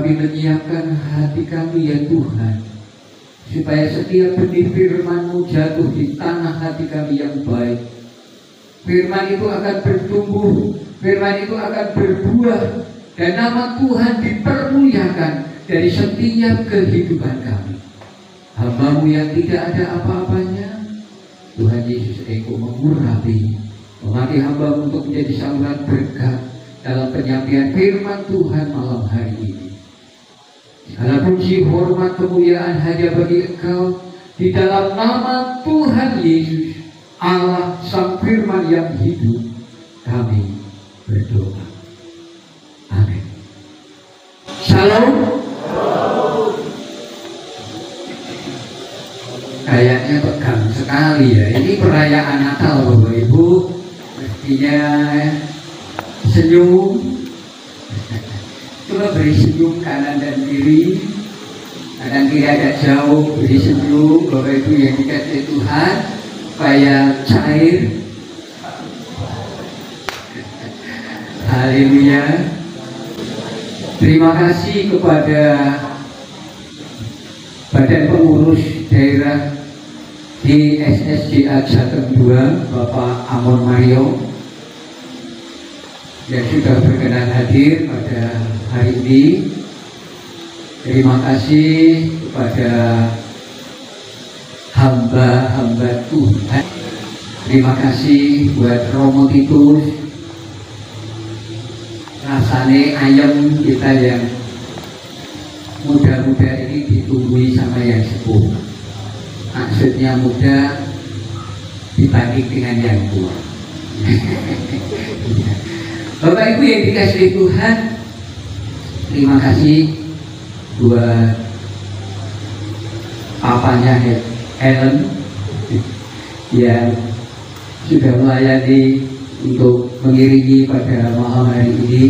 kami menyiapkan hati kami ya Tuhan, supaya setiap benih firman-Mu jatuh di tanah hati kami yang baik. Firman itu akan bertumbuh, firman itu akan berbuah, dan nama Tuhan dipermuliakan dari setiap kehidupan kami. Hamba-Mu yang tidak ada apa-apanya, Tuhan Yesus, Engkau mengurapi, memakai hamba-Mu untuk menjadi saluran berkat dalam penyampaian firman Tuhan malam hari ini. Segala puji, hormat, kemuliaan hanya bagi Engkau, di dalam nama Tuhan Yesus, Allah Sang Firman yang hidup, kami berdoa. Amin. Shalom. Kayaknya tegang sekali ya. Ini perayaan Natal Bapak Ibu. Mestinya senyum. Coba beri senyum kanan dan kiri. Kanan kiri agak jauh, beri senyum Bapak Ibu yang dikasihi Tuhan, supaya cair. Haleluya. Terima kasih kepada Badan Pengurus Daerah di SSDA Jateng 2, Bapak Amon Mario, yang sudah berkenan hadir pada hari ini. Terima kasih kepada hamba-hamba Tuhan. Terima kasih buat Romo Titus. Rasanya ayam kita yang muda-muda ini ditunggui sama yang sepuh. Maksudnya muda dibanding dengan yang tua. Bapak Ibu yang dikasihi Tuhan, terima kasih buat papanya Helen yang sudah melayani untuk mengiringi pada malam hari ini.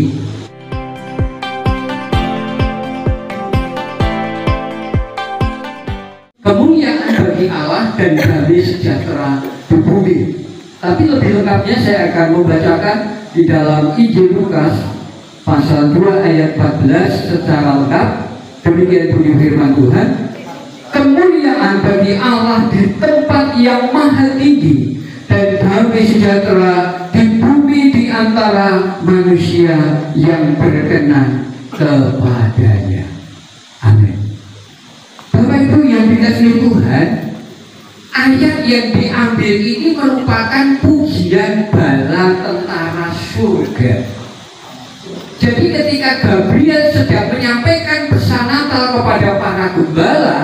Kemuliaan bagi Allah dan damai sejahtera di bumi. Tapi lebih lengkapnya saya akan membacakan di dalam Injil Lukas pasal 2 ayat 14 secara lengkap. Demikian bunyi firman Tuhan. Kemuliaan bagi Allah di tempat yang maha tinggi, dan damai sejahtera di bumi di antara manusia yang berkenan kepadanya. Amin. Bapak Ibu yang dikasihi Tuhan, ayat yang diambil ini merupakan pujian bala tentara surga. Jadi ketika Gabriel sedang menyampaikan pesan Natal kepada para gembala,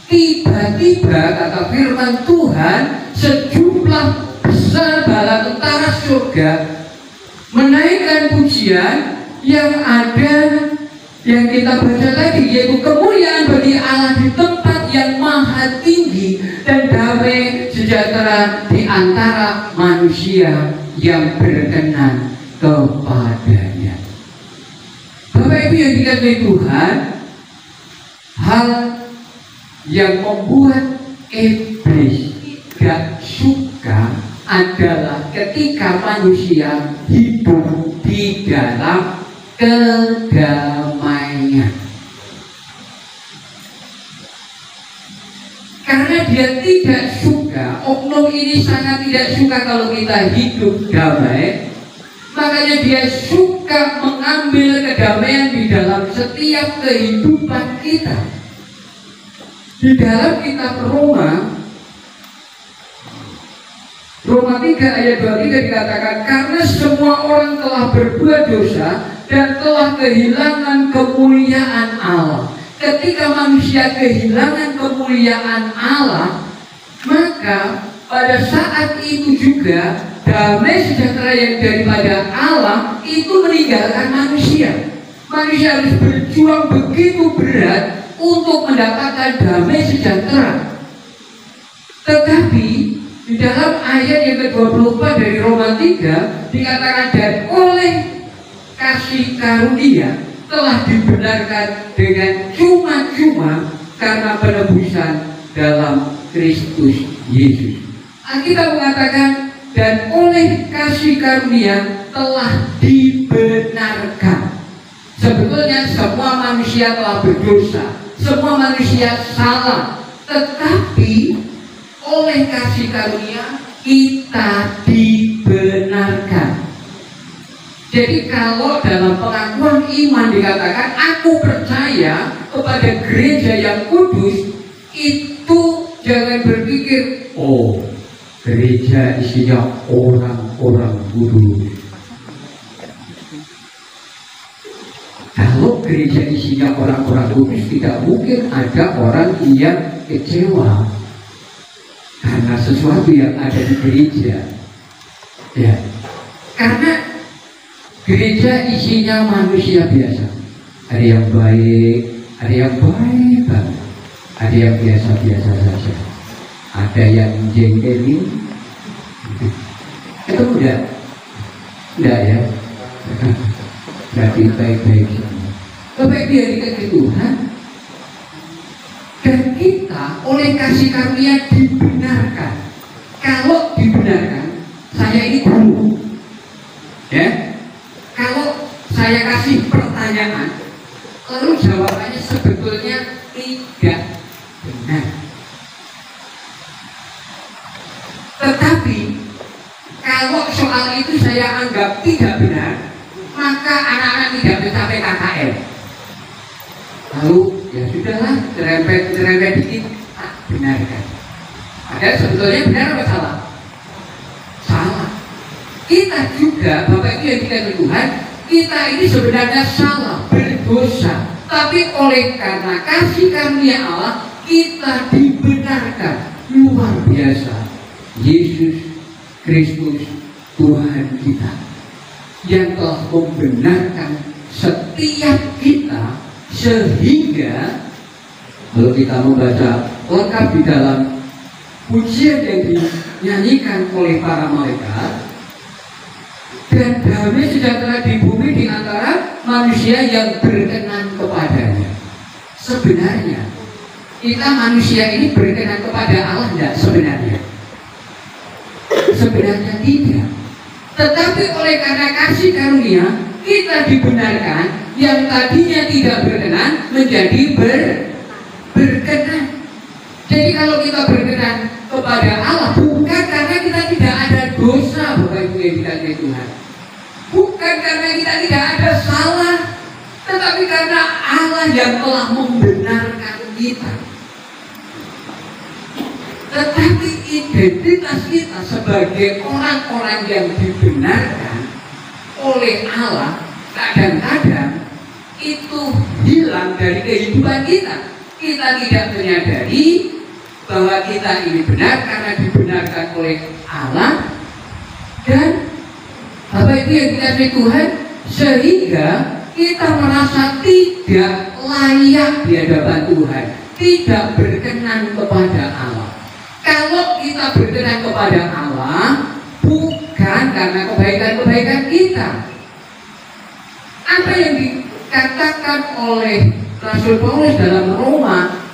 tiba-tiba kata firman Tuhan, sejumlah besar bala tentara surga menaikkan pujian yang ada, yang kita baca tadi, yaitu kemuliaan bagi Allah di tempat yang maha tinggi, dan damai sejahtera di antara manusia yang berkenan kepadanya. Bapak Ibu yang dikasihi Tuhan, hal yang membuat iblis gak suka adalah ketika manusia hidup di dalam kedamaian. Karena dia tidak suka, oknum ini sangat tidak suka kalau kita hidup damai, makanya dia suka mengambil kedamaian di dalam setiap kehidupan kita. Di dalam kitab Roma 3 ayat 23 dikatakan, karena semua orang telah berbuat dosa dan telah kehilangan kemuliaan Allah. Ketika manusia kehilangan kemuliaan Allah, maka pada saat itu juga damai sejahtera yang daripada Allah itu meninggalkan manusia. Manusia harus berjuang begitu berat untuk mendapatkan damai sejahtera. Tetapi di dalam ayat yang ke-24 dari Roma 3 dikatakan, dan oleh kasih karunia telah dibenarkan dengan cuma-cuma karena penebusan dalam Kristus Yesus. Alkitab mengatakan, dan oleh kasih karunia telah dibenarkan. Sebetulnya semua manusia telah berdosa, semua manusia salah, tetapi oleh kasih karunia kita dibenarkan. Jadi kalau dalam pengakuan iman dikatakan aku percaya kepada gereja yang kudus, itu jangan berpikir oh gereja isinya orang-orang kudus. Kalau gereja isinya orang-orang kudus, tidak mungkin ada orang yang kecewa karena sesuatu yang ada di gereja. Ya, karena gereja isinya manusia biasa. Ada yang baik, ada yang baik banget, ada yang biasa-biasa saja, ada yang jengkelin. Itu enggak ya. Berarti baik-baik semua. Baik dia dikasih Tuhan, dan kita oleh kasih karunia dibenarkan. Kalau dibenarkan, saya ini guru, ya. Kalau saya kasih pertanyaan, lalu jawabannya sebetulnya tidak benar. Tetapi kalau soal itu saya anggap tidak benar, maka anak-anak tidak mencapai KKN. Lalu ya sudahlah, cerempet dikit, tak benarkan. Ada sebetulnya benar atau salah? Salah. Kita juga, Bapak Ibu yang dikasihi Tuhan, kita ini sebenarnya salah, berdosa. Tapi oleh karena kasih karunia Allah, kita dibenarkan. Luar biasa. Yesus Kristus Tuhan kita yang telah membenarkan setiap kita, sehingga kalau kita membaca lengkap di dalam pujian yang dinyanyikan oleh para malaikat, dan damai sejahtera di bumi di antara manusia yang berkenan kepadanya. Sebenarnya kita manusia ini berkenan kepada Allah tidak? Sebenarnya tidak. Tetapi oleh karena kasih karunia kita dibenarkan, yang tadinya tidak berkenan menjadi berkenan. Jadi kalau kita berkenan kepada Allah, bukan karena kita tidak ada dosa, Bapak Ibu yang dikasihi Tuhan, bukan karena kita tidak ada salah, tetapi karena Allah yang telah membenarkan kita. Tetapi identitas kita sebagai orang-orang yang dibenarkan oleh Allah kadang-kadang itu hilang dari kehidupan kita. Kita tidak menyadari bahwa kita ini benar karena dibenarkan oleh Allah, dan Bapak Ibu yang dikasihi Tuhan, sehingga kita merasa tidak layak di hadapan Tuhan, tidak berkenan kepada Allah. Kalau kita berkenan kepada Allah, bukan karena kebaikan-kebaikan kita. Apa yang dikatakan oleh Rasul Paulus dalam Roma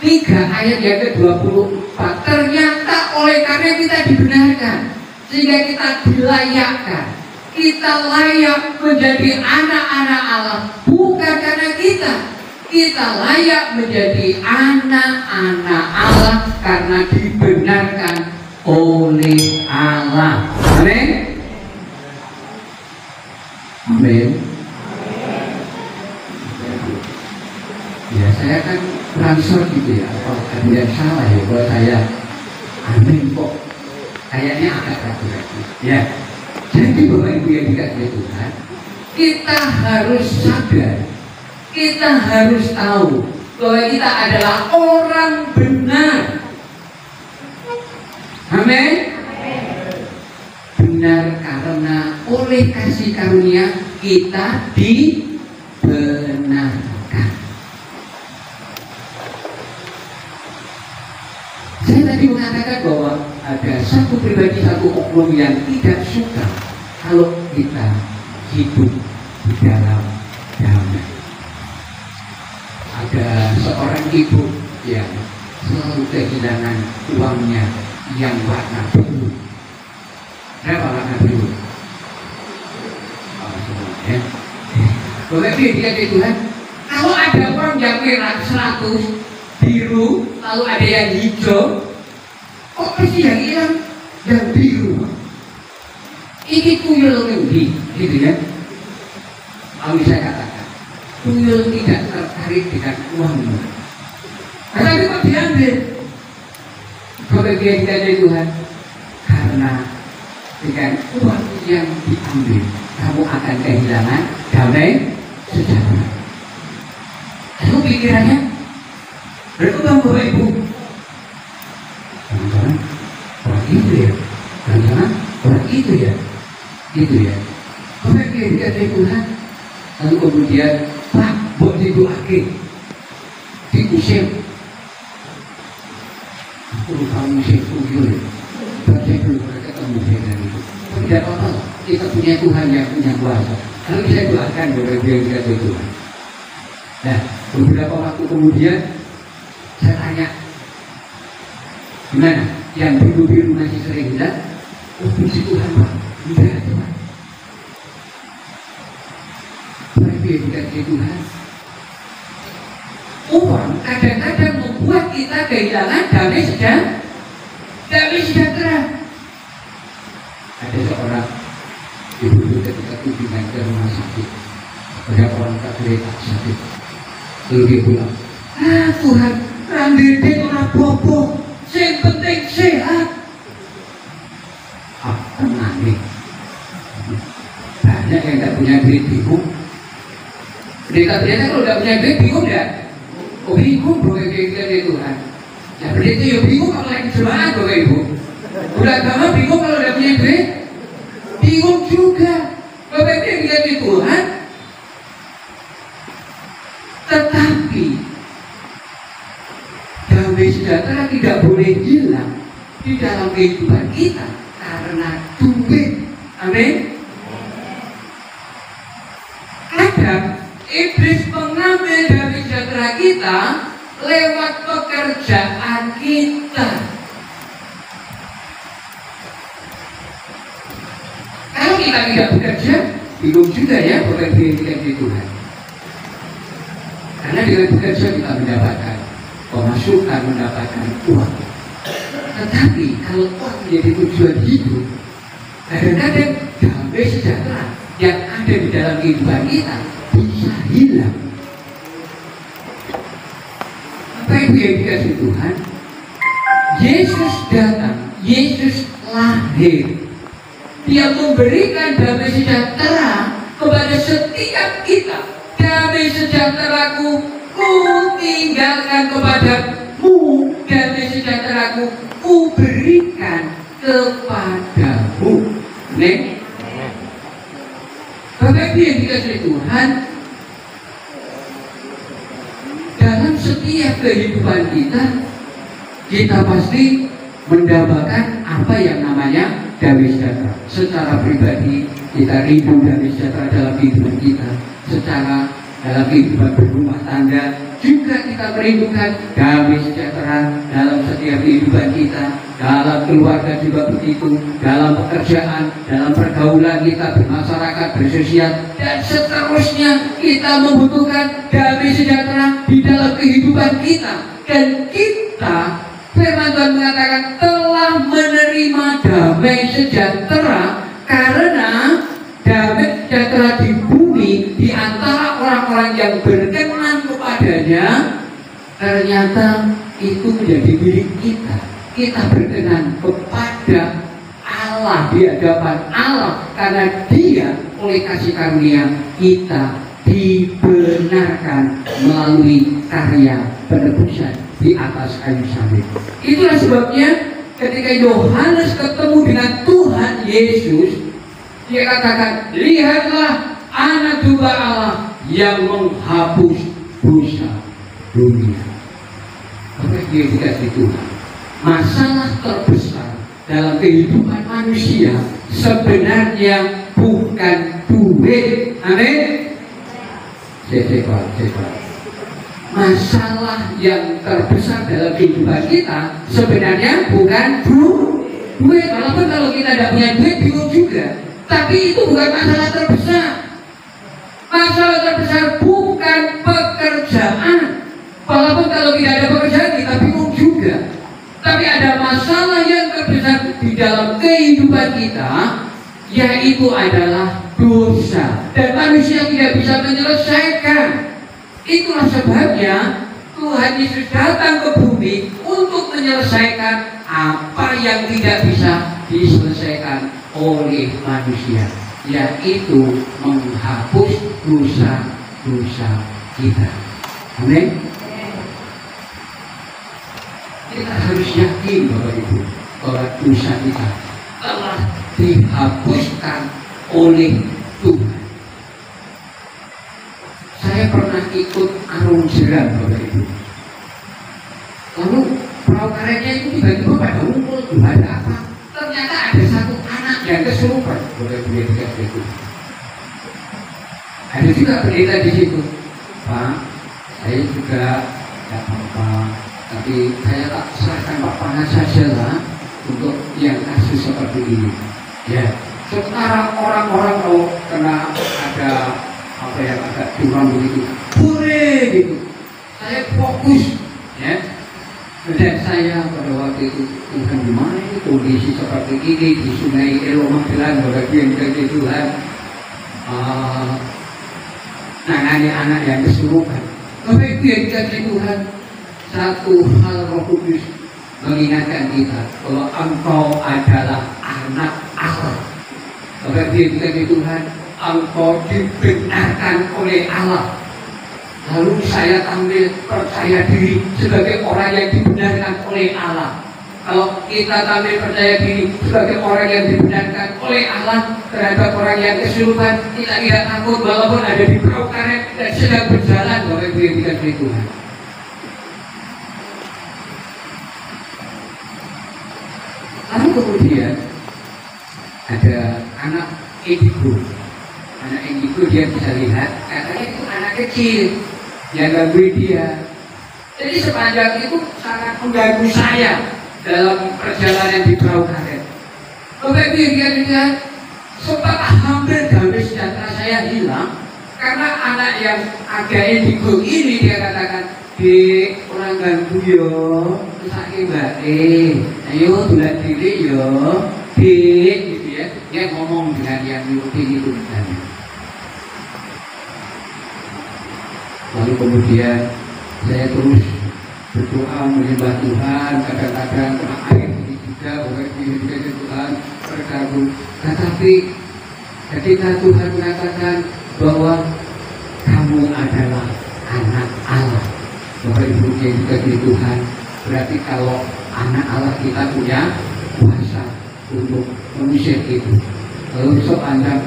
3 ayat yang ke-24, ternyata oleh karena kita dibenarkan, sehingga kita dilayakkan, kita layak menjadi anak-anak Allah, bukan karena kita layak menjadi anak-anak Allah karena dibenarkan oleh Allah. Amin. Amin. Ya, saya kan transfer gitu ya. Kalau ada yang salah ya, buat saya amin kok. Kayaknya agak ragu-ragu. Ya. Jadi Bapak Ibu yang dikasihi Tuhan, kita harus sadar, kita harus tahu bahwa kita adalah orang benar. Amin. Benar karena oleh kasih karunia kita dibenarkan. Saya tadi mengatakan bahwa ada satu pribadi, satu oknum yang tidak suka kalau kita hidup di dalam damai. Ada seorang ibu yang selalu kehilangan uangnya yang warna biru. Berapa warna biru? Oh, semua ya. Bapak Ibu dikasih Tuhan, kalau ada orang yang merah 100, biru, lalu ada yang hijau, kok pasti yang hilang yang biru? Ini tuyul ngendi, gitu ya. Kalau saya katakan, tuyul tidak tertarik dengan uang. Tapi kok diambil? Kebagian dari Tuhan, karena dengan uang yang diambil, kamu akan kehilangan damai sejahtera. Lalu pikirannya berkembang Bapak Ibu. Jangan-jangan orang itu ya, jangan-jangan orang itu ya, gitu ya. Kebagian dari Tuhan, lalu kemudian Pak, buat didoakan, diusir. Kamu musik tuyul, saya belum pernah ketemu dengan itu. Tidak apa-apa, kita punya Tuhan yang punya kuasa. Lalu saya doakan Bapak Ibu yang dikasih Tuhan. Nah, beberapa waktu kemudian saya tanya, gimana? Yang biru-biru masih sering hilang? Oh, puji Tuhan Pak, tidak Tuhan. Bapak Ibu yang dikasih Tuhan, uang kadang-kadang membuat kita kehilangan damai sejahtera. Ada seorang ibu ketika kunjungan ke rumah sakit, banyak orang tak kereta sakit, lalu dia bilang, Tuhan, rambutnya orang bobo, yang penting sehat. Tenang nih, banyak yang tak punya duit bingung. Ternyata kalau tidak punya duit bingung ya. Oh bingung Bapak Ibu dari Tuhan. Ya berarti ya bingung kalau lagi jemaat Bapak Ibu. Udah agama bingung kalau udah punya duit. Bingung juga Bapak Ibu yang dari Tuhan. Tetapi damai sejahtera tidak boleh hilang di dalam kehidupan kita karena duit. Amin. Kadang iblis mengambil damai sejahtera kita lewat pekerjaan kita. Kalau kita tidak bekerja, bingung juga ya Bapak Ibu yang dikasihi Tuhan. Karena dengan bekerja kita mendapatkan pemasukan, mendapatkan uang. Tetapi kalau uang menjadi tujuan hidup, kadang-kadang damai sejahtera yang ada di dalam kehidupan kita bisa hilang. Bapak Ibu yang dikasihi Tuhan, Yesus datang, Yesus lahir. Dia memberikan damai sejahtera kepada setiap kita. Damai sejahteraku ku tinggalkan kepadamu, damai sejahteraku ku berikan kepadamu. Nih, Bapak Ibu yang dikasihi Tuhan, dalam setiap kehidupan kita pasti mendapatkan apa yang namanya damai sejahtera. Secara pribadi kita rindu damai sejahtera dalam kehidupan kita. Secara dalam kehidupan berumah tangga juga kita merindukan damai sejahtera dalam setiap kehidupan kita. Dalam keluarga juga begitu, dalam pekerjaan, dalam pergaulan kita bermasyarakat, bersosial, dan seterusnya kita membutuhkan damai sejahtera di dalam kehidupan kita. Dan kita, firman Tuhan mengatakan, telah menerima damai sejahtera karena damai sejahtera di bumi di antara orang-orang yang berkenan kepadanya ternyata itu menjadi milik kita. Kita berkenan kepada Allah, di hadapan Allah, karena Dia oleh kasih karunia kita dibenarkan melalui karya penebusan di atas kayu salib. Itulah sebabnya ketika Yohanes ketemu dengan Tuhan Yesus, dia katakan, lihatlah anak domba Allah yang menghapus dosa dunia. Apa dia dikasih Tuhan? Masalah terbesar dalam kehidupan manusia sebenarnya bukan duit. Amin. Cepat. Masalah yang terbesar dalam kehidupan kita sebenarnya bukan duit. Walaupun kalau kita tidak punya duit bingung juga, tapi itu bukan masalah terbesar. Masalah terbesar bukan pekerjaan. Walaupun kalau tidak ada pekerjaan kita bingung juga. Tapi ada masalah yang terbesar di dalam kehidupan kita, yaitu adalah dosa. Dan manusia tidak bisa menyelesaikan. Itulah sebabnya Tuhan Yesus datang ke bumi untuk menyelesaikan apa yang tidak bisa diselesaikan oleh manusia, yaitu menghapus dosa-dosa kita. Amin. Kita harus yakin Bapak Ibu bahwa dosa kita telah dihapuskan oleh Tuhan. Saya pernah ikut arung jeram Bapak Ibu. Lalu perahu karetnya itu tiba-tiba pada ngumpul, ada apa? Ternyata ada satu anak yang kesurupan Bapak Ibu yang dekat itu. Ada juga pendeta di situ. Pak, saya juga tidak apa-apa, tapi saya tak serahkan Bapak saja lah untuk yang kasus seperti ini. Ya, sekarang orang-orang kalau kena ada apa yang agak curang begitu, boleh gitu. Saya fokus, ya. Dan saya pada waktu itu Tuhan di mana ini kondisi seperti ini di Sungai Elo Magelang, bagian dari Tuhan nangani anak yang kesurupan. Bapak Ibu yang dikasih Tuhan, satu hal Roh Kudus mengingatkan kita bahwa engkau adalah anak Allah. Bapak Ibu yang dikasih Tuhan, engkau dibenarkan oleh Allah. Lalu saya tampil percaya diri sebagai orang yang dibenarkan oleh Allah. Kalau kita tampil percaya diri sebagai orang yang dibenarkan oleh Allah terhadap orang yang kesurupan, kita tidak takut walaupun ada di perahu karet dan sedang berjalan. Bapak Ibu yang dikasihi Tuhan, lalu kemudian ada anak indigo. Anak indigo dia bisa lihat, katanya itu anak kecil yang gangguin dia. Jadi sepanjang itu sangat mengganggu saya dalam perjalanan di perahu karet. Bapak Ibu yang lihat, sempat hampir damai sejahtera saya hilang karena anak yang agak indigo ini dia katakan, "Dek, orang ganggu yo, sakit mbak, ayo tulan diri yo, dek," gitu ya. Dia ngomong dengan yang nyurutin itu misalnya. Lalu kemudian saya terus berdoa menyembah Tuhan, kadang-kadang kena air ini juga, juga Tuhan berkabung. Tetapi ketika Tuhan mengatakan bahwa kamu adalah anak Allah, Bapak Ibu yang juga di Tuhan, berarti kalau anak Allah kita punya kuasa untuk mengusir itu. Lalu sepanjang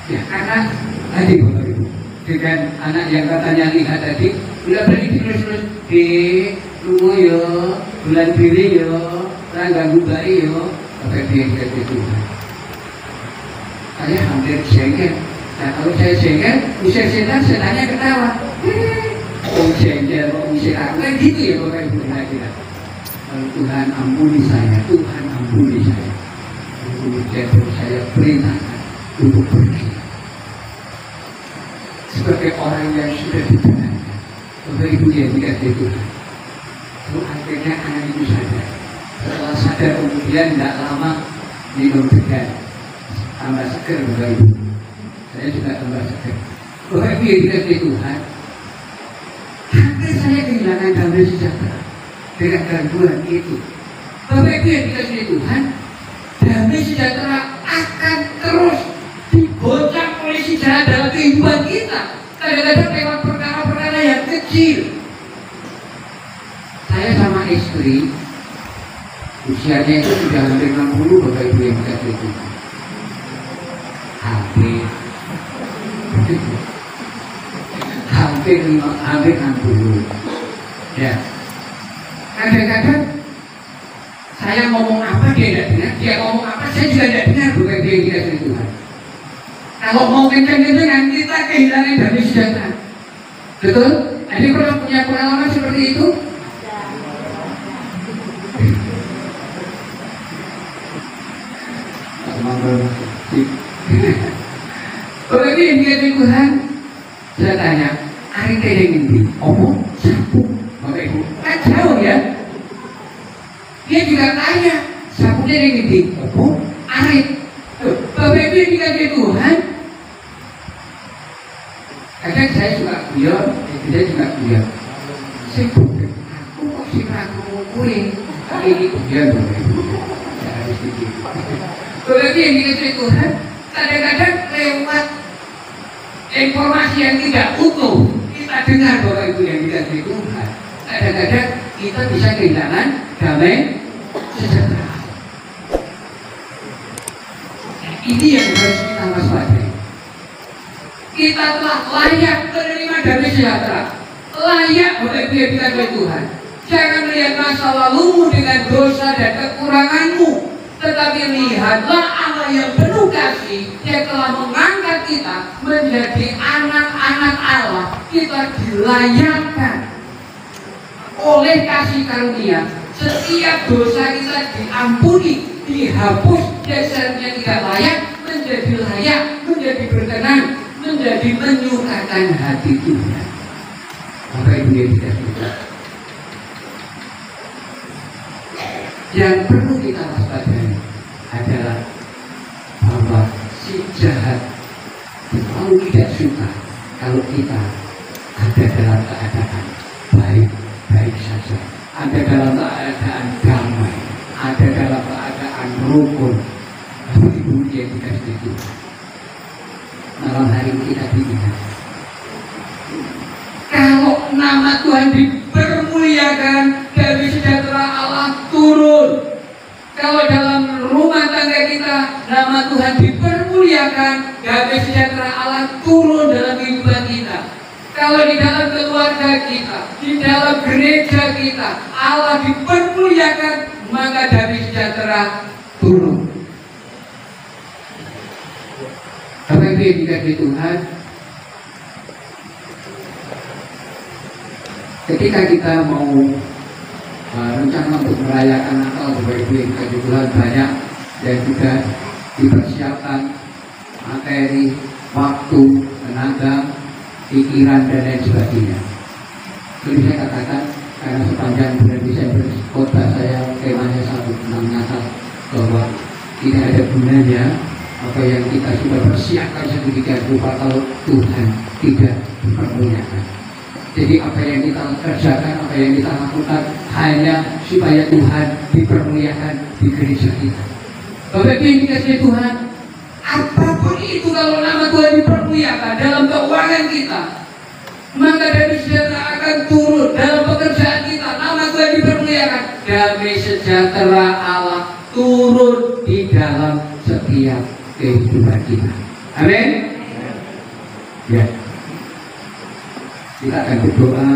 ya karena tadi Bapak Ibu dengan anak yang katanya lihat tadi, udah berhenti terus di tunggu yo, bulan diri yo, orang ganggu bayi yo, Bapak Ibu yang kita Tuhan. Saya hampir jengkel. Nah kalau saya jengkel, usir setan, setannya ketawa. Jengkel kok usir aku kan gitu ya Bapak Ibu kira-kira. Tuhan ampuni saya, Tuhan ampuni saya. Kemudian saya perintahkan untuk pergi. Sebagai orang yang sudah dibenarkan, Bapak Ibu yang dikasihi Tuhan, lalu akhirnya anak itu sadar. Setelah sadar kemudian tidak lama minum degan, tambah seger Bapak Ibu. Saya juga tambah seger. Bapak Ibu yang dikasihi Tuhan, hampir saya kehilangan damai sejahtera dengan gangguan itu. Bapak Ibu yang dikasihi Tuhan, damai sejahtera akan terus dibocah oleh si jahat dalam kehidupan kita. Kadang-kadang lewat perkara-perkara yang kecil. Saya sama istri usianya itu sudah hampir 60 Bapak Ibu yang dikasihi Tuhan. Hampir 60. Ya. Kadang-kadang saya ngomong apa dia tidak dengar, dia ngomong apa saya juga tidak dengar Bapak Ibu yang dikasihi Tuhan. Kalau mau kencang-kencangan kita kehilangan damai sejahtera. Betul? Ada pernah punya pengalaman seperti itu? Bapak Ibu yang dikasihi Tuhan, Saya tanya, hari ini ini, oh, sapu, Bapak Ibu, kan jauh ya. Dia juga tanya, sapunya yang ini, oh, arit. Bapak Ibu yang dikasih Tuhan. Kadang saya suka guyon, saya juga guyon. Saya bukan, aku kok sih ragu ngukurin. Ini guyon Bapak Ibu. Saya harus pikir. Bapak Ibu yang dikasih Tuhan, kadang-kadang lewat informasi yang tidak utuh kita dengar Bapak Ibu yang dikasih Tuhan. Kadang-kadang kita bisa kehilangan damai sejahtera. Ini yang harus kita waspadai. Kita telah layak menerima damai sejahtera. Layak Bapak Ibu yang dikasih Tuhan. Jangan melihat masa lalumu dengan dosa dan kekuranganmu, tetapi lihatlah Allah yang penuh kasih yang telah mengangkat kita menjadi anak-anak Allah. Kita dilayakkan oleh kasih karunia. Setiap dosa kita diampuni, dihapus, dasarnya tidak layak menjadi layak, menjadi berkenan, menjadi menyukakan hati Tuhan. Bapak Ibu yang dikasihi Tuhan, yang perlu kita waspadai adalah bahwa si jahat selalu tidak suka kalau kita ada dalam keadaan baik-baik saja, ada dalam keadaan damai, ada dalam keadaan rukun. Bapak Ibu yang dikasihi Tuhan, malam hari ini kita diingat, kalau nama Tuhan dipermuliakan, damai sejahtera Allah turun. Kalau dalam rumah tangga kita nama Tuhan dipermuliakan, damai sejahtera Allah turun dalam kehidupan kita. Kalau di dalam keluarga kita, di dalam gereja kita, Allah dipermuliakan, maka damai sejahtera turun. Bapak Ibu yang dikasihi Tuhan, ketika kita mau rencana untuk merayakan Natal, Bapak Ibu yang dikasihi Tuhan, banyak dan juga dipersiapkan materi, waktu, tenaga, pikiran dan lain sebagainya. Jadi saya katakan, karena sepanjang bulan Desember khotbah saya temanya satu tentang Natal, bahwa tidak ada gunanya apa yang kita sudah persiapkan sedemikian rupa kalau Tuhan tidak dipermuliakan. Jadi apa yang kita kerjakan, apa yang kita lakukan hanya supaya Tuhan dipermuliakan di gereja kita. Bapak Ibu yang dikasihi Tuhan, apapun itu kalau nama Tuhan dipermuliakan dalam keuangan kita, maka damai sejahtera akan turun. Dalam pekerjaan kita, nama Tuhan dipermuliakan, damai sejahtera Allah turun di dalam setiap kehidupan kita. Amin. Ya. Kita akan berdoa.